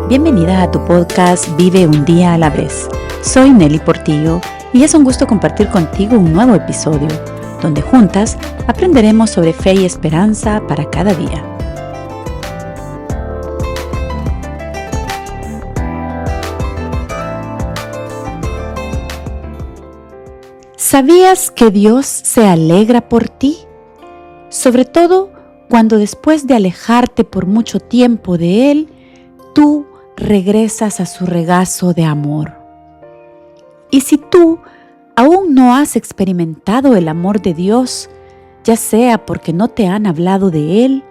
Bienvenida a tu podcast Vive un día a la vez. Soy Nelly Portillo y es un gusto compartir contigo un nuevo episodio, donde juntas aprenderemos sobre fe y esperanza para cada día. ¿Sabías que Dios se alegra por ti? Sobre todo cuando después de alejarte por mucho tiempo de Él, tú regresas a su regazo de amor. Y si tú aún no has experimentado el amor de Dios, ya sea porque no te han hablado de Él,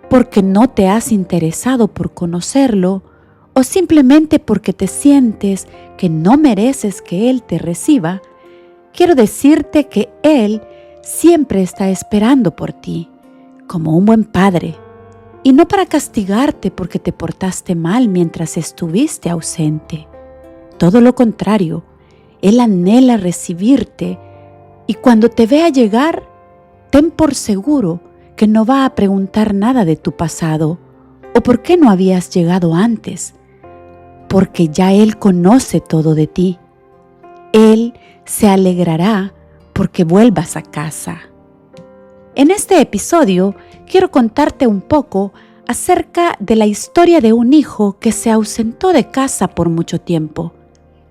porque no te has interesado por conocerlo, o simplemente porque te sientes que no mereces que Él te reciba, quiero decirte que Él siempre está esperando por ti, como un buen padre, y no para castigarte porque te portaste mal mientras estuviste ausente. Todo lo contrario, Él anhela recibirte y cuando te vea llegar, ten por seguro que no va a preguntar nada de tu pasado o por qué no habías llegado antes, porque ya Él conoce todo de ti. Él se alegrará porque vuelvas a casa. En este episodio quiero contarte un poco acerca de la historia de un hijo que se ausentó de casa por mucho tiempo,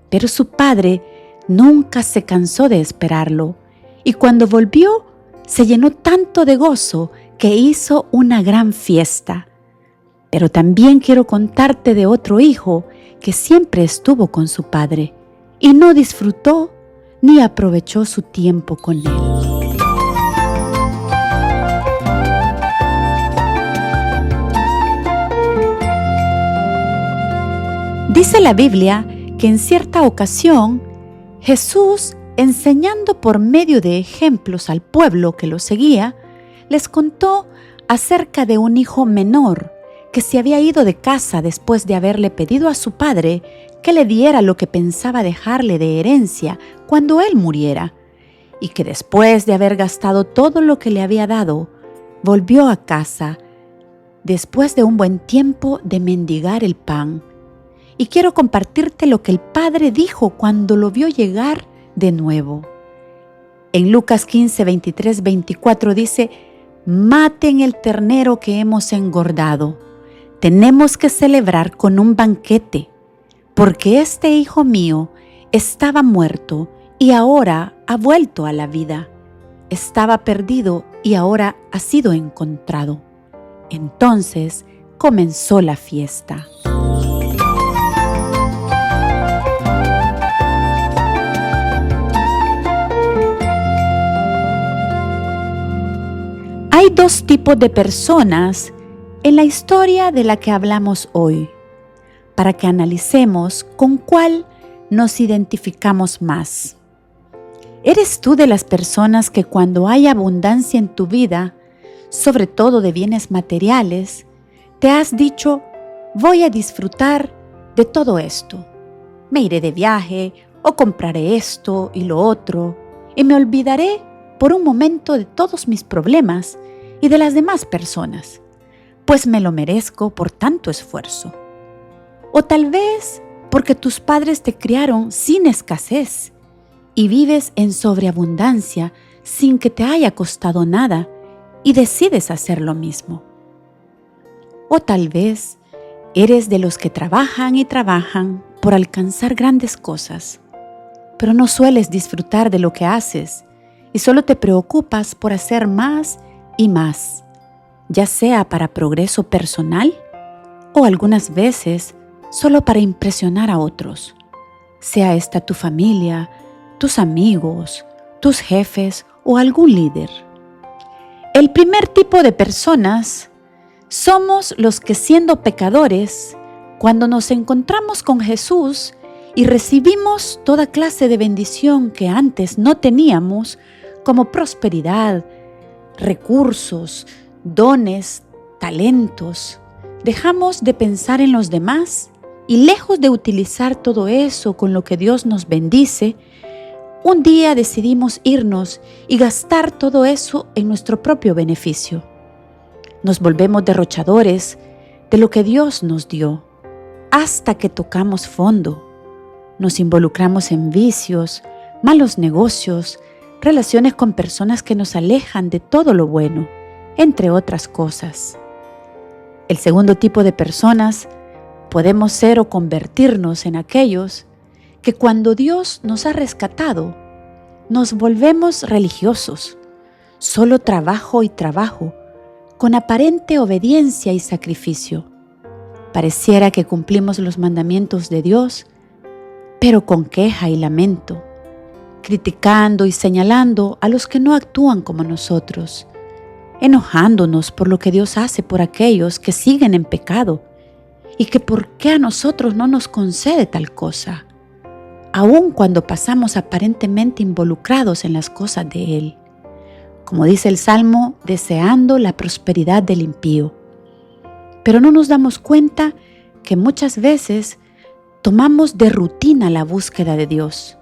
pero su padre nunca se cansó de esperarlo y cuando volvió se llenó tanto de gozo que hizo una gran fiesta. Pero también quiero contarte de otro hijo que siempre estuvo con su padre y no disfrutó ni aprovechó su tiempo con él. Dice la Biblia que en cierta ocasión Jesús, enseñando por medio de ejemplos al pueblo que lo seguía, les contó acerca de un hijo menor que se había ido de casa después de haberle pedido a su padre que le diera lo que pensaba dejarle de herencia cuando él muriera, y que después de haber gastado todo lo que le había dado, volvió a casa después de un buen tiempo de mendigar el pan. Y quiero compartirte lo que el padre dijo cuando lo vio llegar de nuevo. En Lucas 15, 23, 24 dice: «Maten el ternero que hemos engordado. Tenemos que celebrar con un banquete, porque este hijo mío estaba muerto y ahora ha vuelto a la vida. Estaba perdido y ahora ha sido encontrado». Entonces comenzó la fiesta. Hay dos tipos de personas en la historia de la que hablamos hoy, para que analicemos con cuál nos identificamos más. ¿Eres tú de las personas que cuando hay abundancia en tu vida, sobre todo de bienes materiales, te has dicho: voy a disfrutar de todo esto? Me iré de viaje o compraré esto y lo otro y me olvidaré por un momento de todos mis problemas y de las demás personas, pues me lo merezco por tanto esfuerzo. O tal vez porque tus padres te criaron sin escasez y vives en sobreabundancia sin que te haya costado nada y decides hacer lo mismo. O tal vez eres de los que trabajan y trabajan por alcanzar grandes cosas, pero no sueles disfrutar de lo que haces y solo te preocupas por hacer más y más, ya sea para progreso personal o algunas veces solo para impresionar a otros, sea esta tu familia, tus amigos, tus jefes o algún líder. El primer tipo de personas somos los que, siendo pecadores, cuando nos encontramos con Jesús y recibimos toda clase de bendición que antes no teníamos, como prosperidad, recursos, dones, talentos, dejamos de pensar en los demás y lejos de utilizar todo eso con lo que Dios nos bendice, un día decidimos irnos y gastar todo eso en nuestro propio beneficio. Nos volvemos derrochadores de lo que Dios nos dio. hasta que tocamos fondo. Nos involucramos en vicios, malos negocios, relaciones con personas que nos alejan de todo lo bueno, entre otras cosas. El segundo tipo de personas podemos ser o convertirnos en aquellos que cuando Dios nos ha rescatado, nos volvemos religiosos, solo trabajo y trabajo, con aparente obediencia y sacrificio. Pareciera que cumplimos los mandamientos de Dios, pero con queja y lamento, criticando y señalando a los que no actúan como nosotros, enojándonos por lo que Dios hace por aquellos que siguen en pecado y que por qué a nosotros no nos concede tal cosa, aun cuando pasamos aparentemente involucrados en las cosas de Él. Como dice el Salmo, deseando la prosperidad del impío. Pero no nos damos cuenta que muchas veces tomamos de rutina la búsqueda de Dios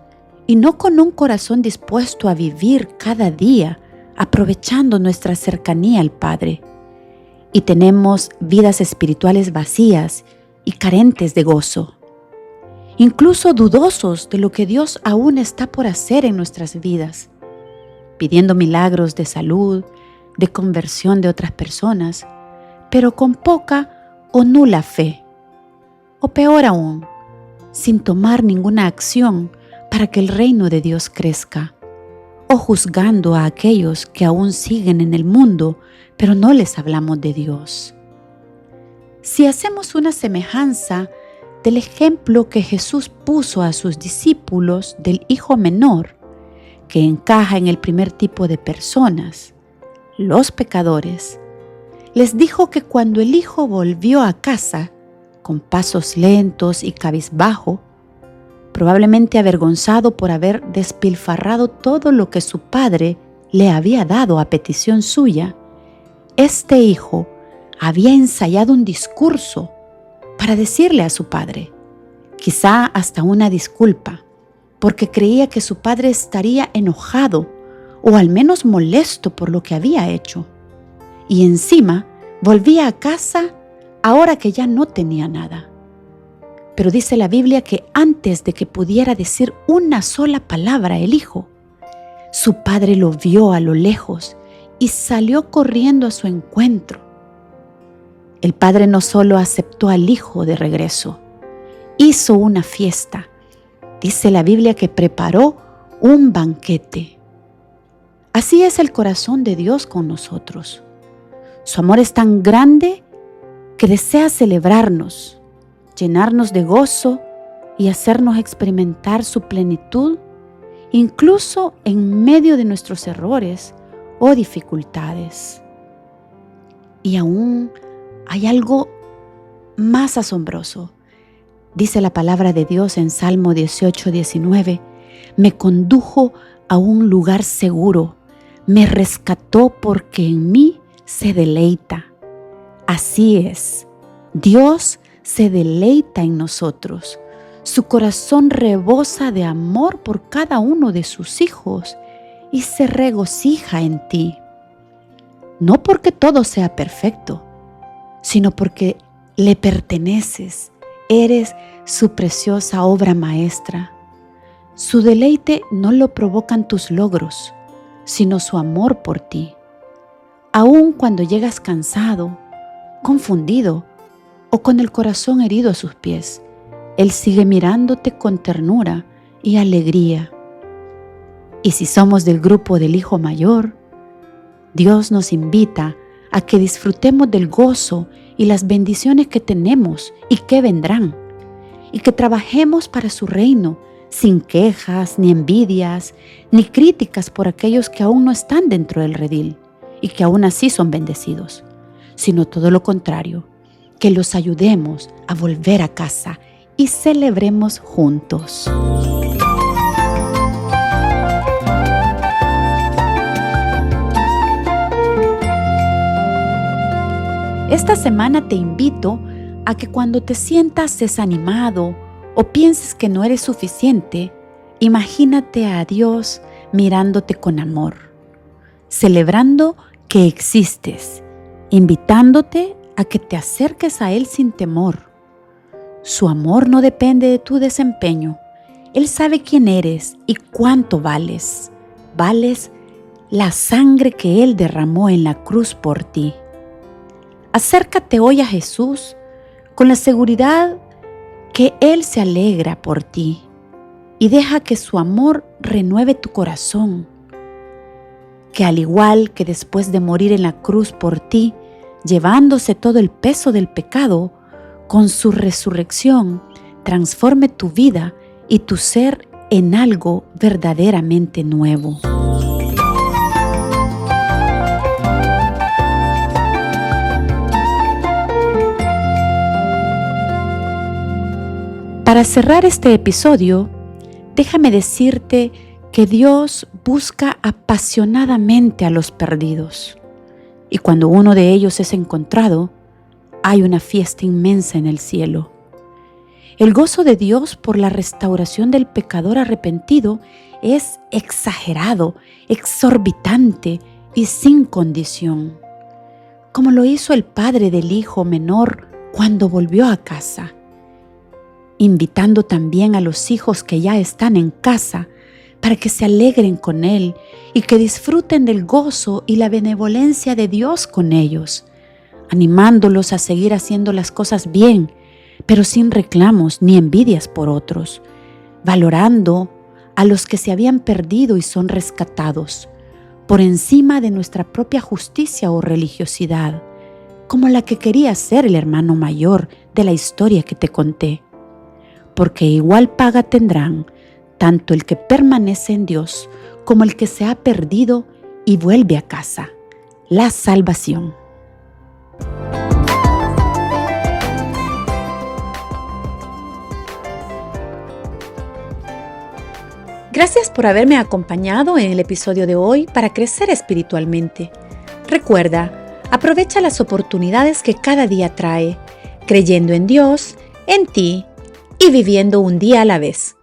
y no con un corazón dispuesto a vivir cada día aprovechando nuestra cercanía al Padre. Y tenemos vidas espirituales vacías y carentes de gozo, incluso dudosos de lo que Dios aún está por hacer en nuestras vidas, pidiendo milagros de salud, de conversión de otras personas, pero con poca o nula fe. O peor aún, sin tomar ninguna acción para que el reino de Dios crezca, o juzgando a aquellos que aún siguen en el mundo, pero no les hablamos de Dios. Si hacemos una semejanza del ejemplo que Jesús puso a sus discípulos del hijo menor, que encaja en el primer tipo de personas, los pecadores, les dijo que cuando el hijo volvió a casa, con pasos lentos y cabizbajo, probablemente avergonzado por haber despilfarrado todo lo que su padre le había dado a petición suya, este hijo había ensayado un discurso para decirle a su padre, quizá hasta una disculpa, porque creía que su padre estaría enojado o al menos molesto por lo que había hecho. Y encima volvía a casa ahora que ya no tenía nada. Pero dice la Biblia que antes de que pudiera decir una sola palabra el hijo, su padre lo vio a lo lejos y salió corriendo a su encuentro. El padre no solo aceptó al hijo de regreso, hizo una fiesta. Dice la Biblia que preparó un banquete. Así es el corazón de Dios con nosotros. Su amor es tan grande que desea celebrarnos, llenarnos de gozo y hacernos experimentar su plenitud, incluso en medio de nuestros errores o dificultades. Y aún hay algo más asombroso. Dice la palabra de Dios en Salmo 18:19, me condujo a un lugar seguro, me rescató porque en mí se deleita. Así es, Dios se deleita en nosotros. Su corazón rebosa de amor por cada uno de sus hijos y se regocija en ti. No porque todo sea perfecto, sino porque le perteneces. Eres su preciosa obra maestra. Su deleite no lo provocan tus logros, sino su amor por ti. Aun cuando llegas cansado, confundido o con el corazón herido a sus pies, Él sigue mirándote con ternura y alegría. Y si somos del grupo del hijo mayor, Dios nos invita a que disfrutemos del gozo y las bendiciones que tenemos y que vendrán, y que trabajemos para su reino sin quejas, ni envidias, ni críticas por aquellos que aún no están dentro del redil y que aún así son bendecidos, sino todo lo contrario, que los ayudemos a volver a casa y celebremos juntos. Esta semana te invito a que cuando te sientas desanimado o pienses que no eres suficiente, imagínate a Dios mirándote con amor, celebrando que existes, invitándote a que te acerques a Él sin temor. Su amor no depende de tu desempeño. Él sabe quién eres y cuánto vales. Vales la sangre que Él derramó en la cruz por ti. Acércate hoy a Jesús con la seguridad que Él se alegra por ti y deja que su amor renueve tu corazón. Que al igual que después de morir en la cruz por ti, llevándose todo el peso del pecado, con su resurrección transforme tu vida y tu ser en algo verdaderamente nuevo. Para cerrar este episodio, déjame decirte que Dios busca apasionadamente a los perdidos. Y cuando uno de ellos es encontrado, hay una fiesta inmensa en el cielo. El gozo de Dios por la restauración del pecador arrepentido es exagerado, exorbitante y sin condición, como lo hizo el padre del hijo menor cuando volvió a casa, invitando también a los hijos que ya están en casa para que se alegren con él y que disfruten del gozo y la benevolencia de Dios con ellos, animándolos a seguir haciendo las cosas bien, pero sin reclamos ni envidias por otros, valorando a los que se habían perdido y son rescatados, por encima de nuestra propia justicia o religiosidad, como la que quería ser el hermano mayor de la historia que te conté. Porque igual paga tendrán tanto el que permanece en Dios como el que se ha perdido y vuelve a casa, la salvación. Gracias por haberme acompañado en el episodio de hoy para crecer espiritualmente. Recuerda, aprovecha las oportunidades que cada día trae, creyendo en Dios, en ti y viviendo un día a la vez.